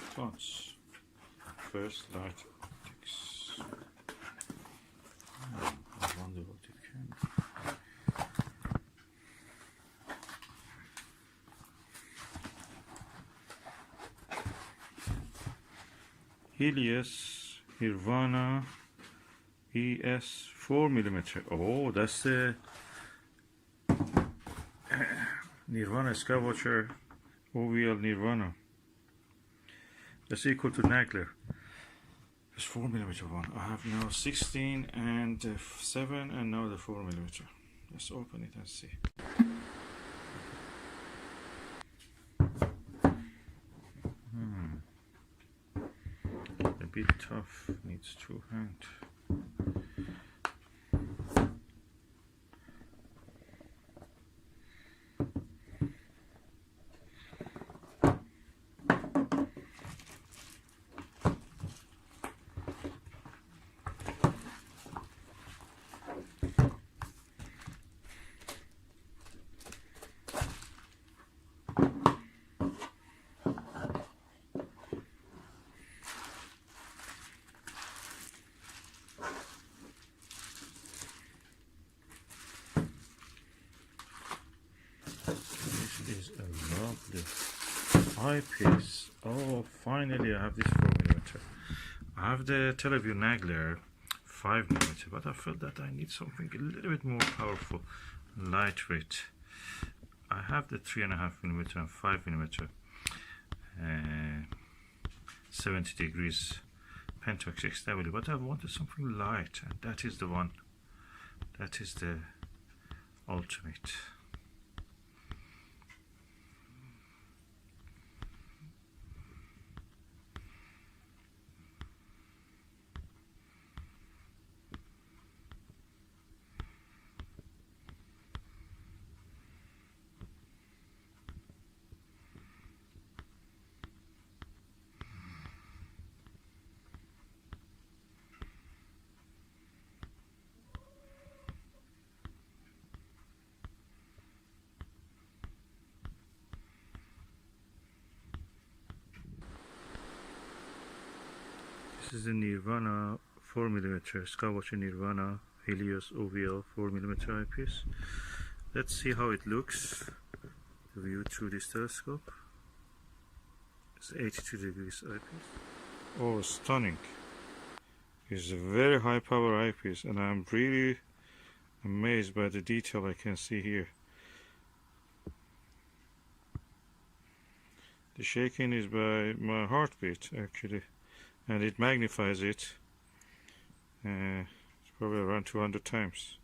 fonts. First light optics. I wonder what it can be. Helios Nirvana ES 4mm. Oh, that's the Nirvana Skywatcher OVL Nirvana. That's equal to Nagler. There's 4mm one. I have now 16 and 7, and now the 4mm. Let's open it and see. A bit tough, needs 2 hands. Is a lovely eyepiece. Oh, finally I have this 4mm. I have the Teleview Nagler 5mm, but I felt that I need something a little bit more powerful, lightweight. I have the 3.5mm and 5mm 70 degrees Pentax XW, but I wanted something light, and that is the one. That is the ultimate. This is the Nirvana 4mm Skywatcher Nirvana Helios OVL 4mm eyepiece. Let's see how it looks. The view through this telescope. It's 82 degrees eyepiece. Oh, stunning! It's a very high power eyepiece, and I'm really amazed by the detail I can see here. The shaking is by my heartbeat actually, and it magnifies it. It's probably around 200 times.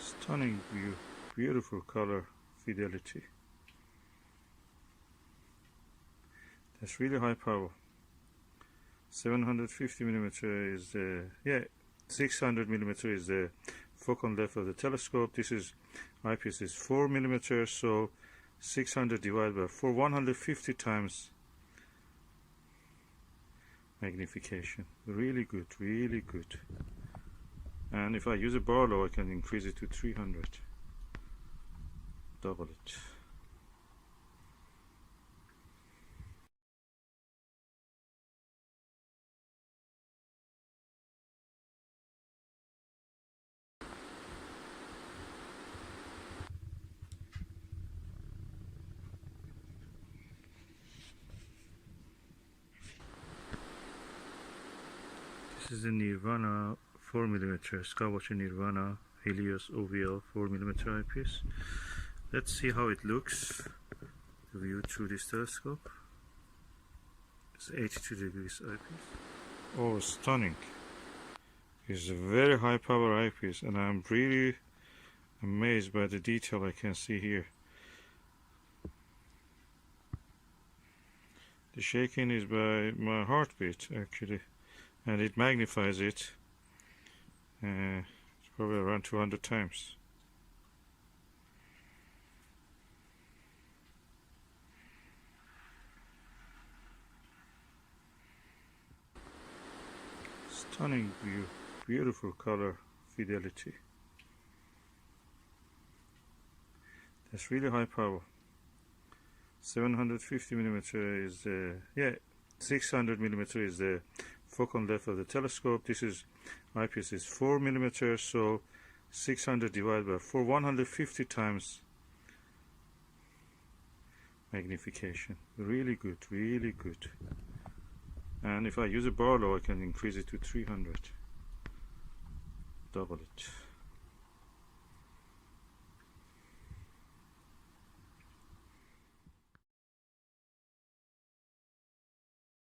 Stunning view, beautiful color fidelity. That's really high power. 750mm is the 600mm is the focal length of the telescope. This is eyepiece is 4mm, so 600 divided by 4, 150 times magnification. Really good, really good. And if I use a Barlow, I can increase it to 300. Double it. This is the Nirvana 4mm Skywatcher Nirvana Helios OVL 4mm eyepiece. Let's see how it looks. The view through this telescope. It's 82 degrees eyepiece. Oh, stunning! It's a very high power eyepiece, and I'm really amazed by the detail I can see here. The shaking is by my heartbeat actually, and it magnifies it. It's probably around 200 times. Stunning view, beautiful color fidelity. That's really high power. 750 millimeter is the 600 millimeter is the focal length of the telescope. This is eyepiece is 4 millimeters, so 600 divided by 4, 150 times magnification. Really good, really good. And if I use a Barlow, I can increase it to 300. Double it.